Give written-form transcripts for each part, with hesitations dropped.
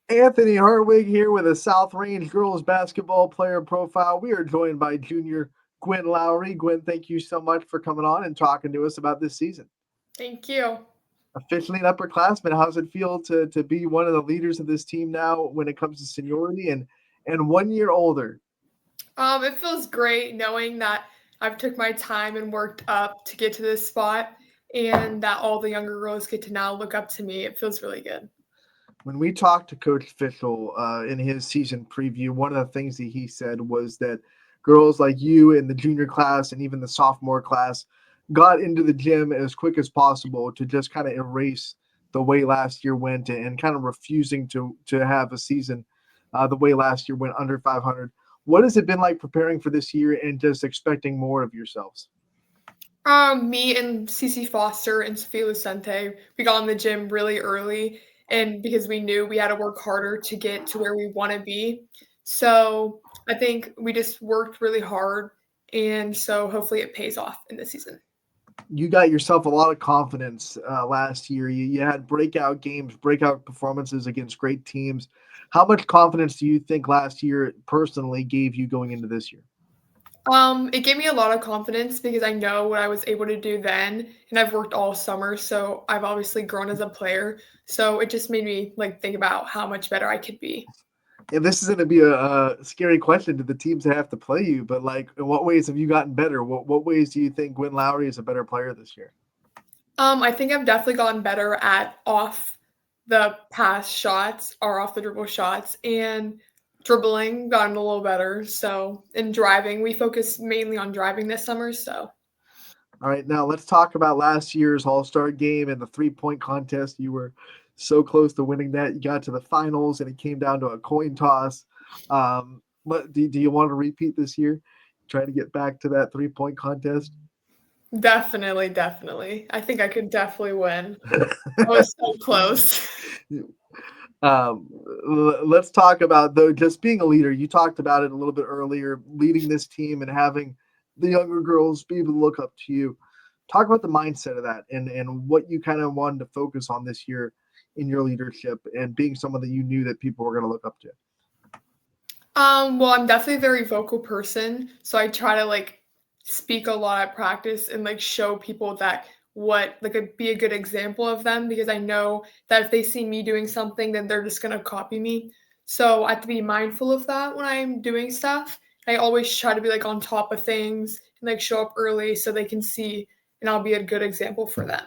Anthony Hartwig here with a South Range girls basketball player profile. We are joined by junior Gwen Lowry. Gwen, thank you so much for coming on and talking to us about this season. Thank you. Officially an upperclassman, how does it feel to be one of the leaders of this team now when it comes to seniority and 1 year older? It feels great knowing that I've took my time and worked up to get to this spot, and that all the younger girls get to now look up to me. It feels really good. When we talked to Coach Fishel in his season preview, one of the things that he said was that girls like you in the junior class and even the sophomore class got into the gym as quick as possible to just kind of erase the way last year went and kind of refusing to have a season the way last year went under 500. What has it been like preparing for this year and just expecting more of yourselves? Me and Cece Foster and Sophia Lucente, we got in the gym really early, and because we knew we had to work harder to get to where we want to be. So I think we just worked really hard, and so hopefully it pays off in this season. You got yourself a lot of confidence last year. You had breakout games, breakout performances against great teams. How much confidence do you think last year personally gave you going into this year? It gave me a lot of confidence because I know what I was able to do then, and I've worked all summer, so I've obviously grown as a player. So it just made me like think about how much better I could be. And this is going to be a scary question to the teams that have to play you, but like, in what ways have you gotten better? What ways do you think Gwen Lowry is a better player this year? I think I've definitely gotten better at off the pass shots or off the dribble shots and dribbling, gotten a little better. So in driving, we focused mainly on driving this summer. So All right, now let's talk about last year's All Star game and the 3-point contest. You were so close to winning that. You got to the finals, and it came down to a coin toss. Do you want to repeat this year? Try to get back to that 3-point contest. definitely, definitely. I think I could definitely win. I was so close. um, let's talk about though just being a leader. You talked about it a little bit earlier, leading this team and having the younger girls be able to look up to you. Talk about the mindset of that and what you kind of wanted to focus on this year in your leadership and being someone that you knew that people were going to look up to. Well, I'm definitely a very vocal person, so I try to like speak a lot at practice and like show people that what like be a good example of them because I know that if they see me doing something, then they're just gonna copy me. So I have to be mindful of that when I'm doing stuff. I always try to be like on top of things and like show up early so they can see, and I'll be a good example for them.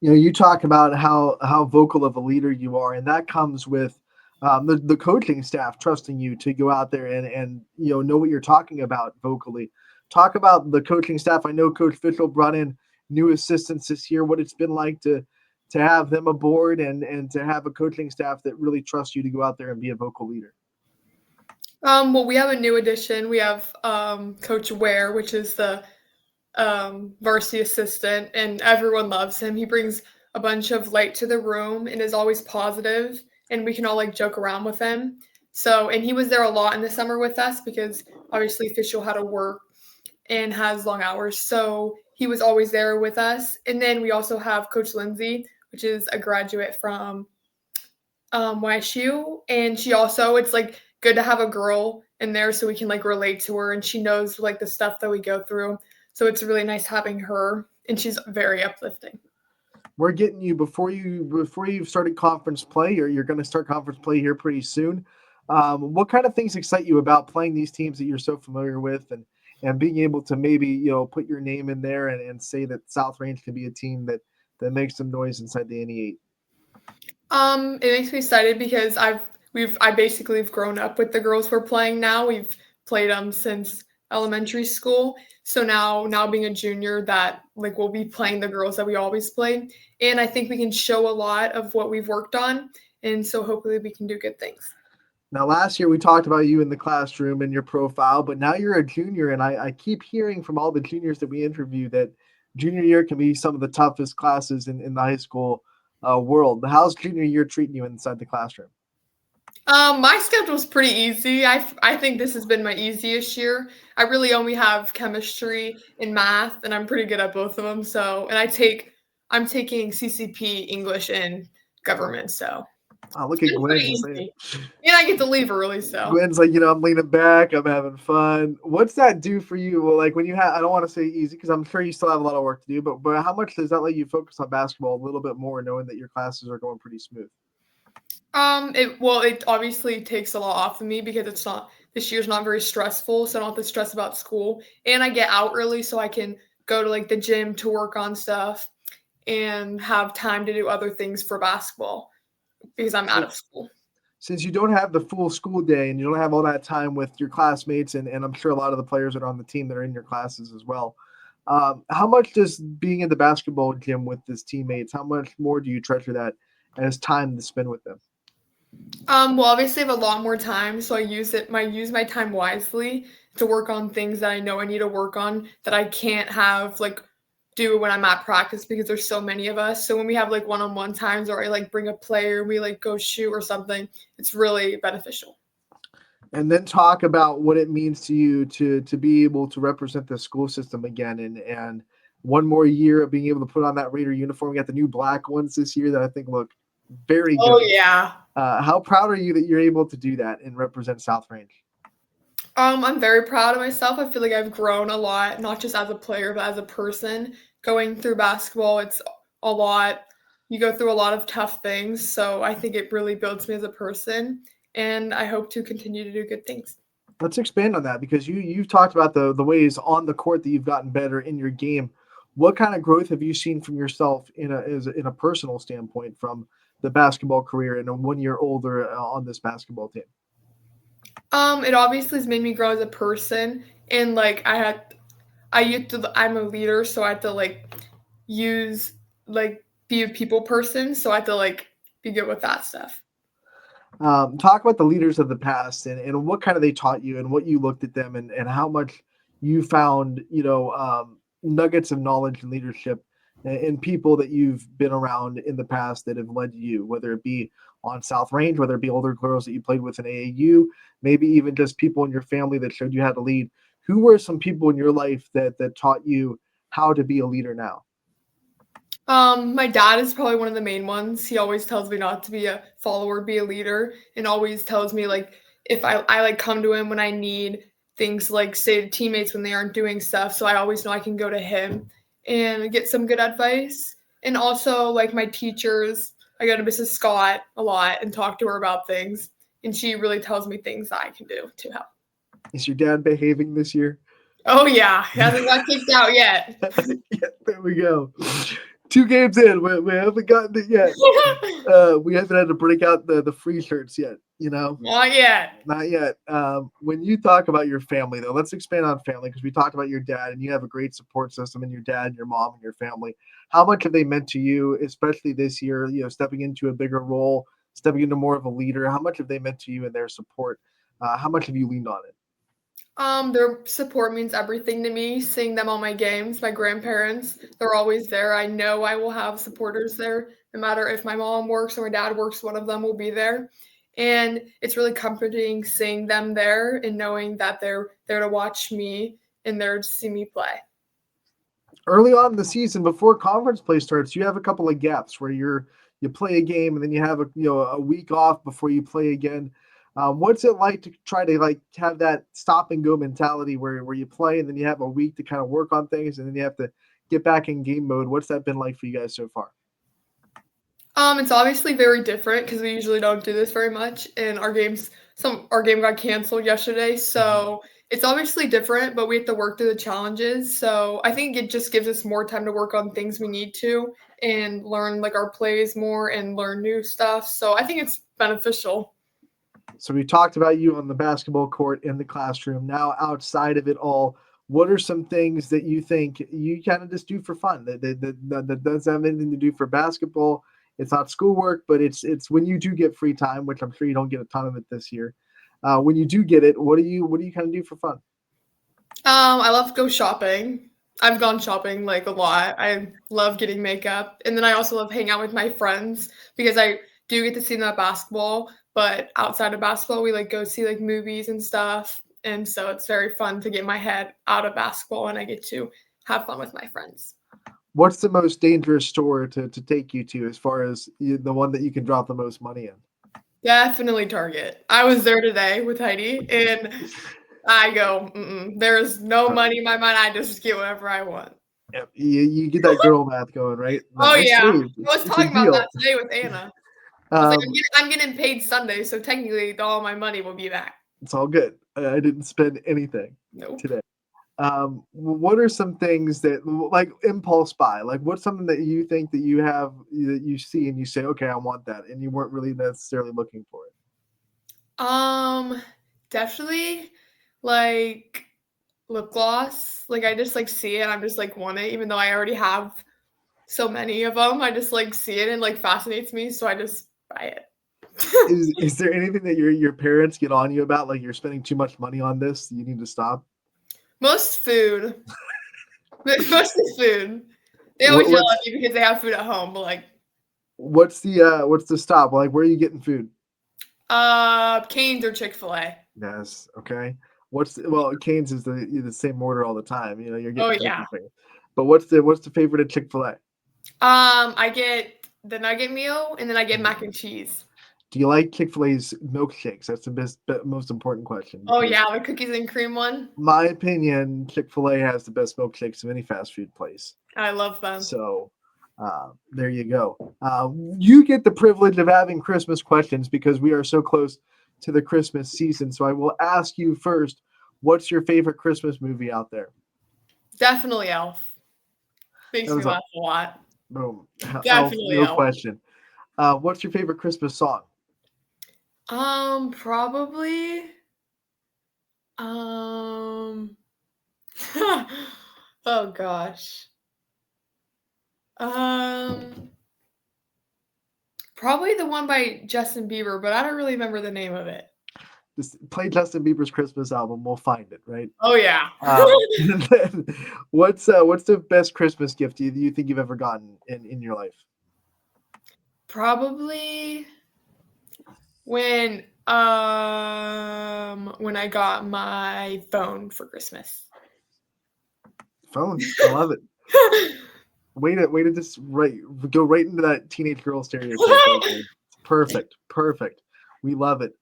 You talk about how vocal of a leader you are, and that comes with the coaching staff trusting you to go out there and know what you're talking about vocally. Talk about the coaching staff. I know Coach Fishel brought in new assistants this year. What it's been like to have them aboard and to have a coaching staff that really trusts you to go out there and be a vocal leader. Well, we have a new addition. We have Coach Ware, which is the varsity assistant, and everyone loves him. He brings a bunch of light to the room and is always positive, and we can all like joke around with him. So, and he was there a lot in the summer with us because obviously Official had to work and has long hours. So he was always there with us. And then we also have Coach Lindsay, which is a graduate from YSU, and she also it's like good to have a girl in there so we can like relate to her, and she knows like the stuff that we go through. So it's really nice having her, and she's very uplifting. We're getting you before you've started conference play, or you're going to start conference play here pretty soon. What kind of things excite you about playing these teams that you're so familiar with, and being able to maybe put your name in there and say that South Range can be a team that makes some noise inside the NE8? It makes me excited because I basically have grown up with the girls we're playing now. We've played them since elementary school. So now being a junior that like we'll be playing the girls that we always played. And I think we can show a lot of what we've worked on. And so hopefully we can do good things. Now, last year we talked about you in the classroom and your profile, but now you're a junior, and I keep hearing from all the juniors that we interview that junior year can be some of the toughest classes in the high school world. How's junior year treating you inside the classroom? My schedule's pretty easy. I think this has been my easiest year. I really only have chemistry and math, and I'm pretty good at both of them. So, and I'm taking CCP, English, and government. So, Look at It's Gwen pretty just saying. easy. And I get to leave early, so. Gwen's like, I'm leaning back, I'm having fun. What's that do for you? Well, like when you have, I don't want to say easy because I'm sure you still have a lot of work to do, but how much does that let you focus on basketball a little bit more, knowing that your classes are going pretty smooth? It obviously takes a lot off of me because it's not this year's not very stressful, so I don't have to stress about school. And I get out early so I can go to like the gym to work on stuff and have time to do other things for basketball because I'm out So of school. since you don't have the full school day and you don't have all that time with your classmates, and I'm sure a lot of the players that are on the team that are in your classes as well, how much does being in the basketball gym with his teammates, how much more do you treasure that as time to spend with them? Well, obviously, I have a lot more time, so I use my time wisely to work on things that I know I need to work on that I can't have like do when I'm at practice because there's so many of us. So when we have like one-on-one times, or I like bring a player, we like go shoot or something, it's really beneficial. And then talk about what it means to you to be able to represent the school system again, and one more year of being able to put on that Raider uniform. We got the new black ones this year that I think look very Oh good. yeah. How proud are you that you're able to do that and represent South Range? I'm very proud of myself. I feel like I've grown a lot, not just as a player, but as a person. Going through basketball, it's a lot. You go through a lot of tough things, so I think it really builds me as a person, and I hope to continue to do good things. Let's expand on that because you've talked about the ways on the court that you've gotten better in your game. What kind of growth have you seen from yourself in a personal standpoint from the basketball career and a 1 year older on this basketball team? It obviously has made me grow as a person, and like I'm a leader, so I had to like use like be a people person, so I had to like be good with that stuff. Talk about the leaders of the past and what kind of they taught you and what you looked at them and how much you found, nuggets of knowledge and leadership in people that you've been around in the past that have led you, whether it be on South Range, whether it be older girls that you played with in AAU, maybe even just people in your family that showed you how to lead. Who were some people in your life that taught you how to be a leader now? My dad is probably one of the main ones. He always tells me not to be a follower, be a leader, and always tells me like if I like come to him when I need things like say to teammates when they aren't doing stuff. So I always know I can go to him and get some good advice. And also like my teachers, I go to Mrs. Scott a lot and talk to her about things. And she really tells me things that I can do to help. Is your dad behaving this year? Oh yeah, he hasn't got kicked out yet. Yeah, there we go. 2 games in, we haven't gotten it yet. We haven't had to break out the free shirts yet. Not yet. Not yet. When you talk about your family, though, let's expand on family because we talked about your dad, and you have a great support system in your dad and your mom and your family. How much have they meant to you, especially this year? Stepping into a bigger role, stepping into more of a leader. How much have they meant to you and their support? How much have you leaned on it? Their support means everything to me. Seeing them on my games, my grandparents, they're always there. I know I will have supporters there, no matter if my mom works or my dad works, one of them will be there. And it's really comforting seeing them there and knowing that they're there to watch me and there to see me play. Early on in the season, before conference play starts, you have a couple of gaps where you play a game and then you have a week off before you play again. What's it like to try to like have that stop and go mentality where you play and then you have a week to kind of work on things and then you have to get back in game mode? What's that been like for you guys so far? It's obviously very different because we usually don't do this very much, and our game got canceled yesterday, Mhm. so it's obviously different, but we have to work through the challenges. So I think it just gives us more time to work on things we need to and learn like our plays more and learn new stuff. So I think it's beneficial. So we talked about you on the basketball court in the classroom. Now outside of it all, what are some things that you think you kind of just do for fun that doesn't have anything to do for basketball? It's not schoolwork, but it's when you do get free time, which I'm sure you don't get a ton of it this year. When you do get it, what do you kind of do for fun? I love to go shopping. I've gone shopping like a lot. I love getting makeup. And then I also love hanging out with my friends because I do get to see them at basketball, but outside of basketball we like go see like movies and stuff. And so it's very fun to get my head out of basketball and I get to have fun with my friends. What's the most dangerous store to take you to as far as the one that you can drop the most money in? Definitely Target. I was there today with Heidi, and I go, mm-mm, there is no Uh, money in my mind. I just get whatever I want. yeah, you get that girl math going, right? Oh I yeah, saved. I was It's a talking about that deal. today with Anna. I was like, Um, I'm getting paid Sunday, so technically all my money will be back. it's all good. I didn't spend anything Nope. today. What are some things that like impulse buy? Like, what's something that you think that you have that you see and you say, okay, I want that, and you weren't really necessarily looking for it? Um, definitely like lip gloss. Like I just like see it, I'm just like want it, even though I already have so many of them. I just like see it and like fascinates me, so I just buy it. Is there anything that your parents get on you about? Like you're spending too much money on this, you need to stop. Most food, mostly food. They What, always yell what's at me because they have food at home, but like what's the stop? Like where are you getting food? Cane's or Chick-fil-A. Yes, okay. Well, Canes is the same order all the time. You know, you're Oh getting yeah. everything. But what's the favorite at Chick-fil-A? I get the nugget meal and then I get mac and cheese. Do you like Chick-fil-A's milkshakes? That's the most important question Oh because yeah, the cookies and cream one. my opinion, Chick-fil-A has the best milkshakes of any fast food place. I love them. So there you go. You get the privilege of having Christmas questions because we are so close to the Christmas season. So I will ask you first, what's your favorite Christmas movie out there? Definitely Elf. That Makes me was a laugh a lot. boom. Elf, Definitely no Elf. question. What's your favorite Christmas song? Probably. Um. Oh gosh. Um. Probably the one by Justin Bieber, but I don't really remember the name of it. Just play Justin Bieber's Christmas album. We'll find it, right? Oh yeah. And then what's the best Christmas gift you think you've ever gotten in your life? Probably when I got my phone for Christmas. Phone. I love it. Way to just go right into that teenage girl stereotype right there. Perfect, perfect. We love it.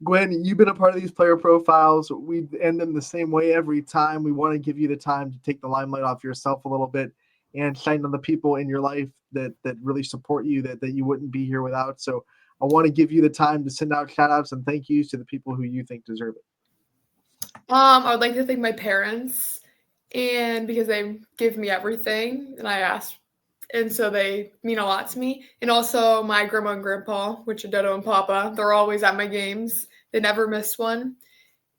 Gwen, you've been a part of these player profiles. We end them the same way every time. We want to give you the time to take the limelight off yourself a little bit and shine on the people in your life that really support you that you wouldn't be here without. So I want to give you the time to send out shout outs and thank yous to the people who you think deserve it. I would like to thank my parents, and because they give me everything, and I ask, and so they mean a lot to me. And also my grandma and grandpa, which are Dodo and Papa. They're always at my games. They never miss one.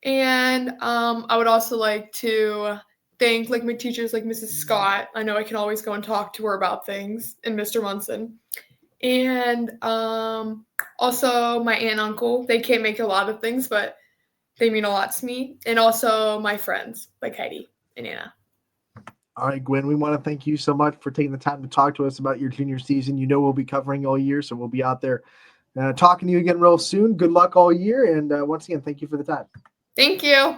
And I would also like to thank like my teachers, like Mrs. Scott. I know I can always go and talk to her about things, and Mr. Munson. And also my aunt and uncle. They can't make a lot of things, but they mean a lot to me. And also my friends, like Heidi and Anna. All right, Gwen, we want to thank you so much for taking the time to talk to us about your junior season. You know we'll be covering all year, so we'll be out there talking to you again real soon. Good luck all year, and once again, thank you for the time. Thank you.